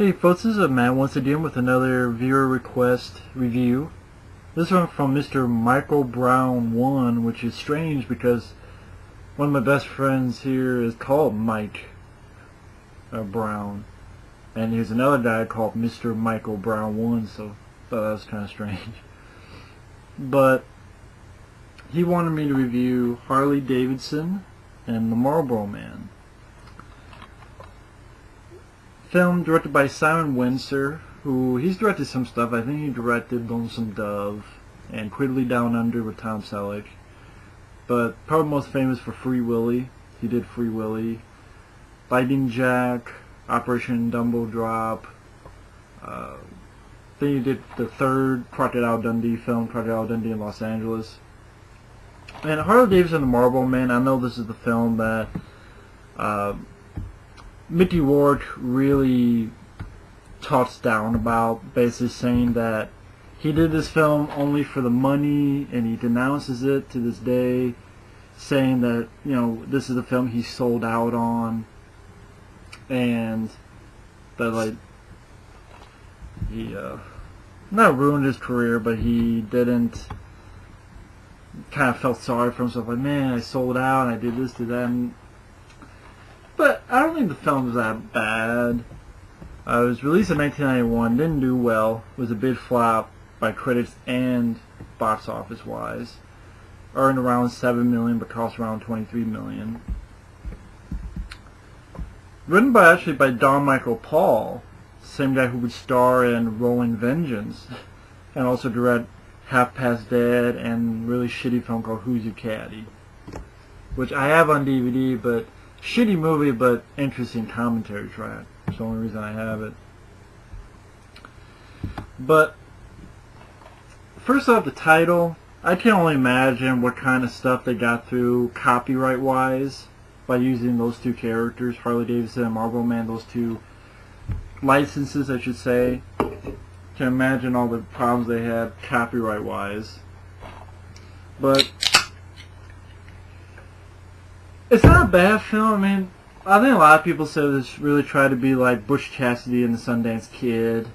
Hey folks, this is Matt once again with another viewer request review. This one from Mr. Michael Brown 1, which is strange because one of my best friends here is called Mike Brown. And there's another guy called Mr. Michael Brown 1, so I thought that was kind of strange. But he wanted me to review Harley Davidson and the Marlboro Man. Film directed by Simon Wincer, who he's directed some stuff. I think he directed Lonesome Dove and Quiddly Down Under with Tom Selleck. But probably most famous for Free Willy. He did Free Willy, Fighting Jack, Operation Dumbo Drop. Then he did the third Crocodile Dundee film, Crocodile Dundee in Los Angeles. And Harley Davidson and the Marlboro Man, I know this is the film that Mickey Rourke really talks down about, basically saying that he did this film only for the money, and he denounces it to this day, saying that, you know, this is the film he sold out on, and that, like, he not ruined his career, but he didn't, kind of felt sorry for himself, like, man, I sold out and I did this, did that. And but I don't think the film was that bad. It was released in 1991, didn't do well, was a big flop by critics and box office wise. Earned around $7 million, but cost around $23 million. Written by Don Michael Paul, same guy who would star in Rolling Vengeance, and also direct Half Past Dead and a really shitty film called Who's Your Caddy, which I have on DVD, but shitty movie, but interesting commentary track. That's the only reason I have it. But first off, the title, I can only imagine what kind of stuff they got through copyright-wise by using those two characters, Harley Davidson and Marlboro Man, those two licenses, I should say. Can imagine all the problems they had copyright-wise. But it's not a bad film. I mean, I think a lot of people say this really tried to be like Butch Cassidy and the Sundance Kid,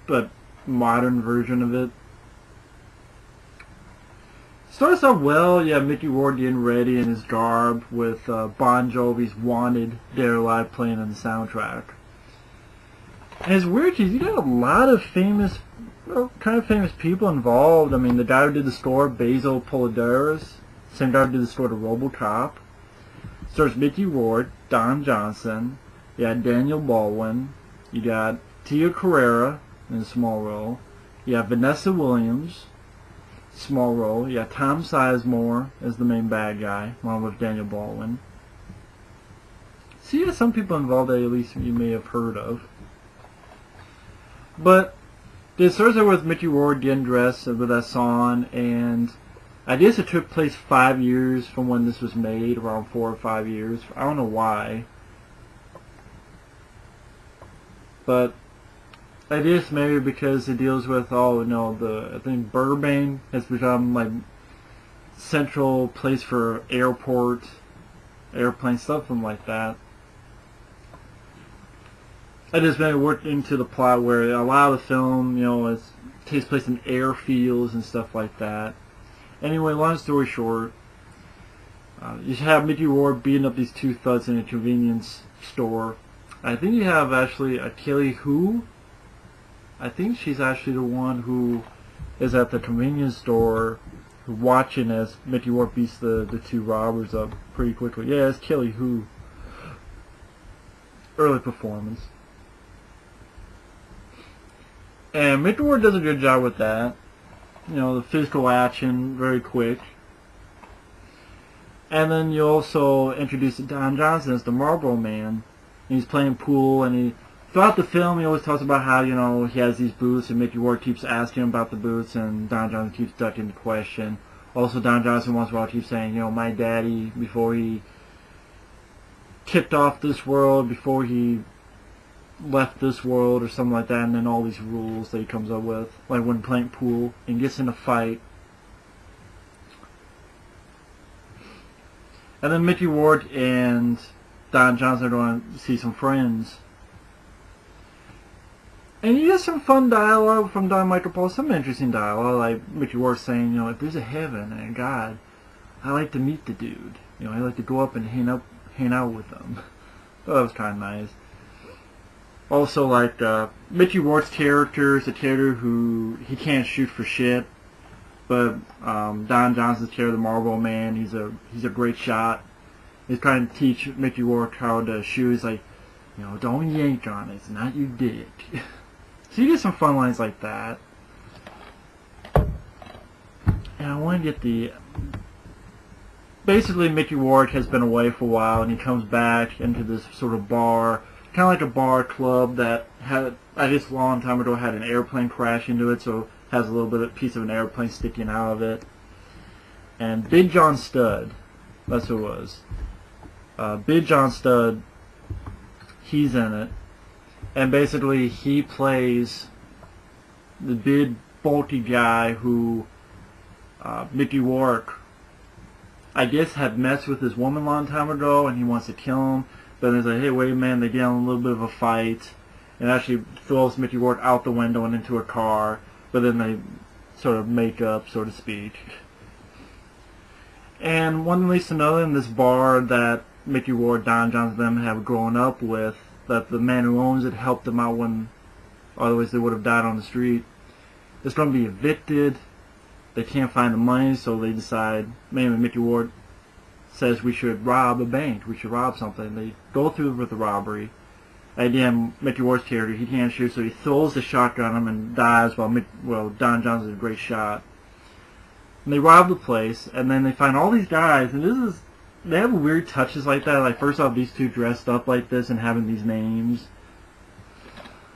but modern version of it. Starts off well. You have Mickey Rourke getting ready in his garb with Bon Jovi's Wanted Dead or Alive playing on the soundtrack. And it's weird because you got a lot of famous, well, kind of famous people involved. I mean, the guy who did the score, Basil Polidaris, same guy who did the score to RoboCop. Stars Mickey Rourke, Don Johnson, you got Daniel Baldwin, you got Tia Carrere in a small role, you have Vanessa Williams, small role, you got Tom Sizemore as the main bad guy, along with Daniel Baldwin. So you got some people involved that at least you may have heard of. But it starts out with Mickey Rourke getting dressed with that song, and I guess it took place 5 years from when this was made, around 4 or 5 years. I don't know why. But I guess maybe because it deals with, I think Burbank has become like central place for airport, airplane, something like that. I just maybe worked into the plot where a lot of the film, it takes place in airfields and stuff like that. Anyway, long story short, you have Mickey Rourke beating up these two thugs in a convenience store. I think you have actually a Kelly Hu. I think she's actually the one who is at the convenience store watching as Mickey Rourke beats the two robbers up pretty quickly. Yeah, it's Kelly Hu. Early performance. And Mickey Rourke does a good job with that. The physical action, very quick. And then you also introduce Don Johnson as the Marlboro Man. And he's playing pool, and throughout the film he always talks about how, he has these boots, and Mickey Rourke keeps asking him about the boots, and Don Johnson keeps ducking the question. Also, Don Johnson once in a while keeps saying, my daddy, before he kicked off this world, before he left this world or something like that, and then all these rules that he comes up with, like when playing pool and gets in a fight. And then Mickey Rourke and Don Johnson are going to see some friends. And you get some fun dialogue from Don Michael Paul, some interesting dialogue, like Mickey Rourke saying, you know, if there's a heaven and a God, I like to meet the dude. You know, I like to go up and hang out with them. So that was kind of nice. Also, like, Mickey Rourke's character is a character who, he can't shoot for shit. But Don Johnson's character, the Marlboro Man, he's a great shot. He's trying to teach Mickey Rourke how to shoot. He's like, you know, don't yank on it, it's not your dick. So you get some fun lines like that. And I want to get the... Basically, Mickey Rourke has been away for a while, and he comes back into this sort of bar, kind of like a bar club that had, I guess a long time ago, had an airplane crash into it, so it has a little bit of piece of an airplane sticking out of it. And Big John Studd, that's who it was. Big John Studd, he's in it. And basically, he plays the big, bulky guy who Mickey Rourke, I guess, had messed with his woman a long time ago, and he wants to kill him. But he's like, hey, wait a minute, they get in a little bit of a fight, and actually throws Mickey Rourke out the window and into a car, but then they sort of make up, so to speak. And one leads to another in this bar that Mickey Rourke, Don Johnson, and them have grown up with, that the man who owns it helped them out when, otherwise they would have died on the street. It's going to be evicted. They can't find the money, so they decide, maybe Mickey Rourke says we should rob a bank, we should rob something. They go through with the robbery. Again, Mickey Rourke's character, he can't shoot, so he throws the shotgun at him and dies while Don Johnson's a great shot. And they rob the place, and then they find all these guys, and they have weird touches like that. Like, first off, these two dressed up like this and having these names.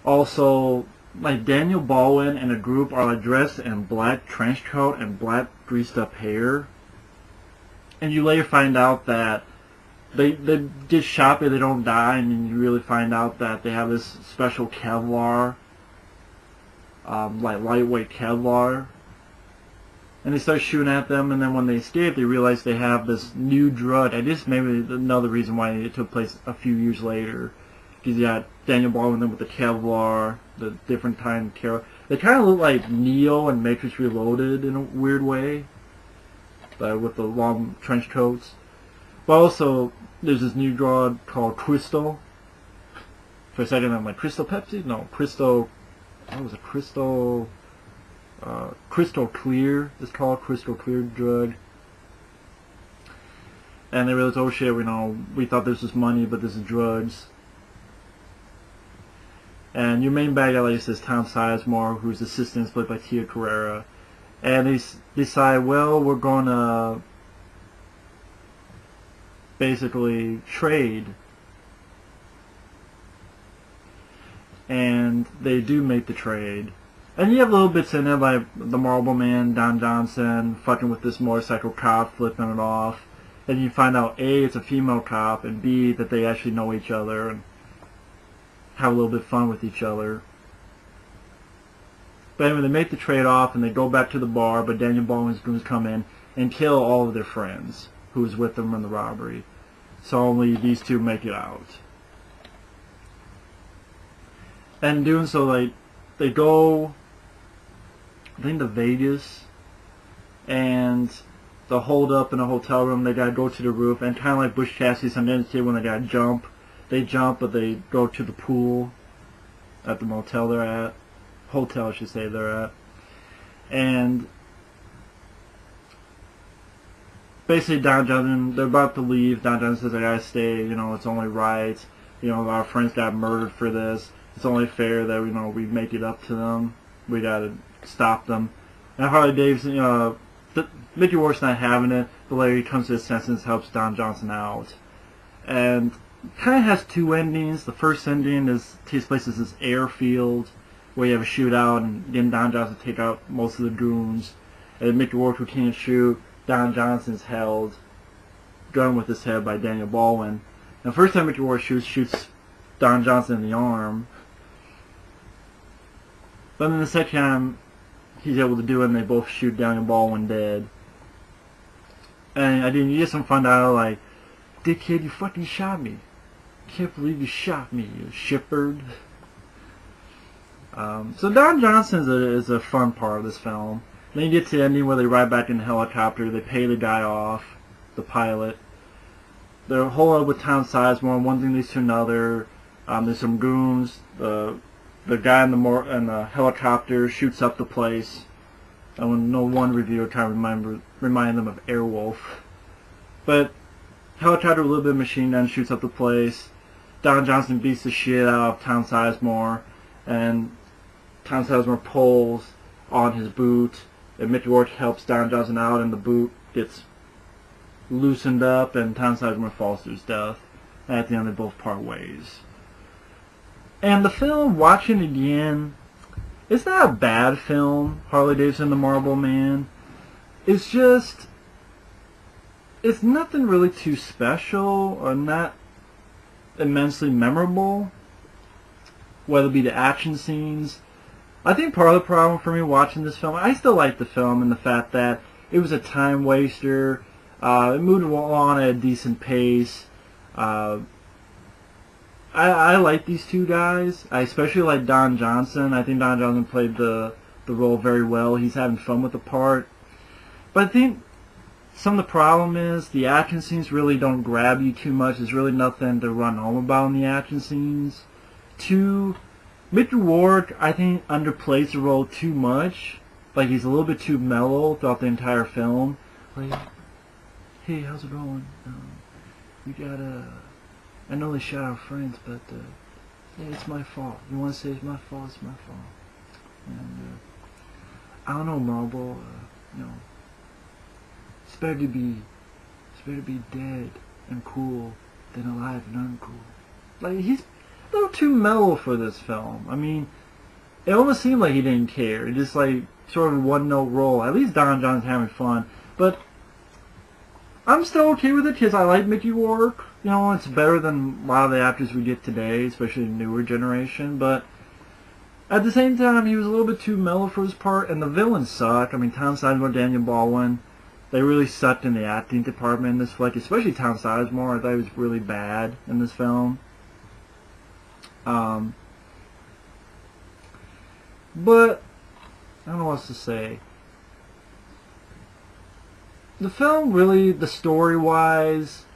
Also, like, Daniel Baldwin and a group are like dressed in black trench coat and black greased up hair. And you later find out that they get shot but they don't die, and then you really find out that they have this special Kevlar, like lightweight Kevlar. And they start shooting at them, and then when they escape, they realize they have this new drug. I guess maybe another reason why it took place a few years later. Because you got Daniel Baldwin with the Kevlar, the different kind of Kevlar. They kind of look like Neo and Matrix Reloaded in a weird way, but with the long trench coats. But also, there's this new drug called Crystal. For a second, I'm like, Crystal Pepsi? No, Crystal... What was it? Crystal Clear. It's called Crystal Clear drug. And they realize, oh shit, we thought this was money, but this is drugs. And your main bad guy, like I said, is Tom Sizemore, whose assistant is played by Tia Carrera. And they decide, well, we're going to basically trade. And they do make the trade. And you have little bits in there like the Marlboro Man, Don Johnson, fucking with this motorcycle cop, flipping it off. And you find out, A, it's a female cop, and B, that they actually know each other and have a little bit of fun with each other. But anyway, they make the trade-off, and they go back to the bar, but Daniel Baldwin's goons come in and kill all of their friends who was with them in the robbery. So only these two make it out. And in doing so, they go, I think, to Vegas, and they'll hold up in a hotel room. They gotta go to the roof, and kind of like Bush Cassidy sometimes when they gotta jump. They jump, but they go to the pool at the motel they're at. Hotel, I should say, they're at. And basically, Don Johnson, they're about to leave. Don Johnson says, I gotta stay, it's only right. Our friends got murdered for this. It's only fair that, we make it up to them. We gotta stop them. And Harley Davidson, Mickey Rourke's not having it, but later he comes to his senses, helps Don Johnson out. And kind of has two endings. The first ending takes place at this airfield where you have a shootout, and then Don Johnson take out most of the goons. And Mickey Rourke, who can't shoot, Don Johnson's held, gun with his head by Daniel Baldwin. And the first time Mickey Rourke shoots Don Johnson in the arm. But then the second time he's able to do it, and they both shoot Daniel Baldwin dead. And you get some fun dialogue like, dickhead, you fucking shot me. Can't believe you shot me, you shitbird. So Don Johnson is a fun part of this film. Then you get to the ending where they ride back in the helicopter. They pay the guy off, the pilot. They're holed up with Tom Sizemore. One thing leads to another. There's some goons. The guy in the helicopter shoots up the place. No one reviewer trying to remind them of Airwolf. But helicopter with a little bit of machine gun shoots up the place. Don Johnson beats the shit out of Tom Sizemore, and Tom Sizemore pulls on his boot. And Mickey Rourke helps Don Johnson out, and the boot gets loosened up, and Tom Sizemore falls to his death. And at the end, they both part ways. And the film, watching it again, it's not a bad film, Harley Davidson, the Marlboro Man. It's just, it's nothing really too special or not immensely memorable, whether it be the action scenes. I think part of the problem for me watching this film, I still like the film and the fact that it was a time waster. It moved along at a decent pace. I like these two guys. I especially like Don Johnson. I think Don Johnson played the role very well. He's having fun with the part. But I think some of the problem is the action scenes really don't grab you too much. There's really nothing to run home about in the action scenes. Two, Mickey Rourke, I think, underplays the role too much. Like, he's a little bit too mellow throughout the entire film. Like, hey, how's it going? We got I know they shot our friends, but yeah, it's my fault. You want to say it's my fault? It's my fault. And I don't know, Marlboro. You know, it's better to be dead and cool than alive and uncool. Like, he's a little too mellow for this film. I mean, it almost seemed like he didn't care. It just like sort of a one-note role. At least Don Johnson's having fun, but I'm still okay with it because I like Mickey Rourke. You know, it's better than a lot of the actors we get today, especially the newer generation. But at the same time, he was a little bit too mellow for his part, and the villains suck. I mean, Tom Sizemore, Daniel Baldwin, they really sucked in the acting department in this flick, especially Tom Sizemore. I thought he was really bad in this film. But I don't know what else to say. The film really, the story-wise,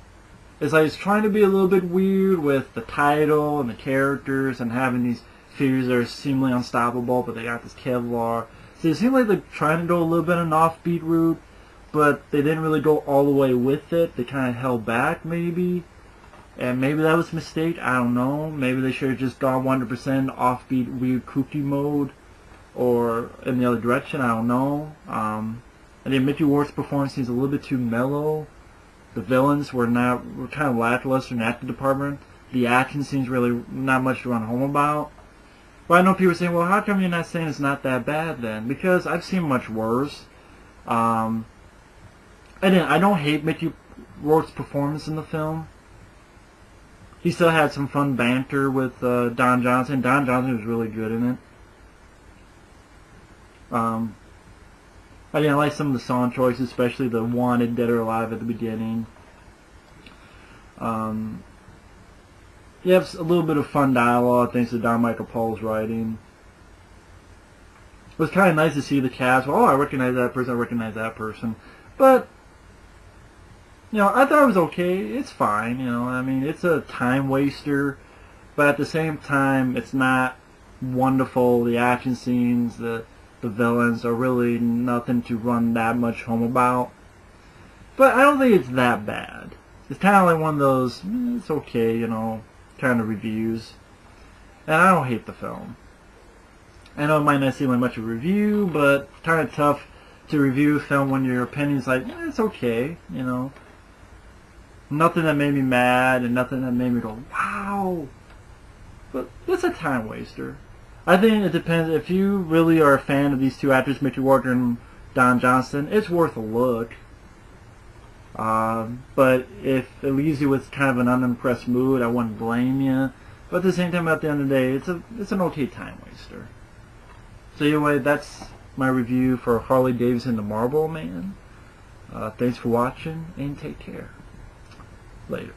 is like it's trying to be a little bit weird with the title and the characters and having these figures that are seemingly unstoppable, but they got this Kevlar. So it seems like they're trying to go a little bit of an offbeat route, but they didn't really go all the way with it. They kind of held back, maybe. And maybe that was a mistake. I don't know. Maybe they should have just gone 100% offbeat, weird, kooky mode, or in the other direction. I don't know. I think Mickey Rourke's performance seems a little bit too mellow. The villains were kind of lackluster in the acting department. The action scenes really not much to run home about. But I know people are saying, well, how come you're not saying it's not that bad then? Because I've seen much worse. I don't hate Mickey Rourke's performance in the film. He still had some fun banter with Don Johnson. Don Johnson was really good in it. I like some of the song choices, especially the Wanted, Dead or Alive at the beginning. You have a little bit of fun dialogue thanks to Don Michael Paul's writing. It was kind of nice to see the cast. Oh, I recognize that person, I recognize that person. But, you know, I thought it was okay. It's fine, you know. I mean, it's a time waster. But at the same time, it's not wonderful. The action scenes, the villains are really nothing to run that much home about. But I don't think it's that bad. It's kind of like one of those, it's okay, you know, kind of reviews. And I don't hate the film. I know it might not seem like much of a review, but kind of tough to review a film when your opinion's like, it's okay, you know. Nothing that made me mad and nothing that made me go, wow. But it's a time waster. I think it depends. If you really are a fan of these two actors, Mickey Rourke and Don Johnson, it's worth a look. But if it leaves you with kind of an unimpressed mood, I wouldn't blame you. But at the same time, at the end of the day, it's an okay time waster. So anyway, that's my review for Harley Davidson, the Marlboro Man. Thanks for watching, and take care. Later.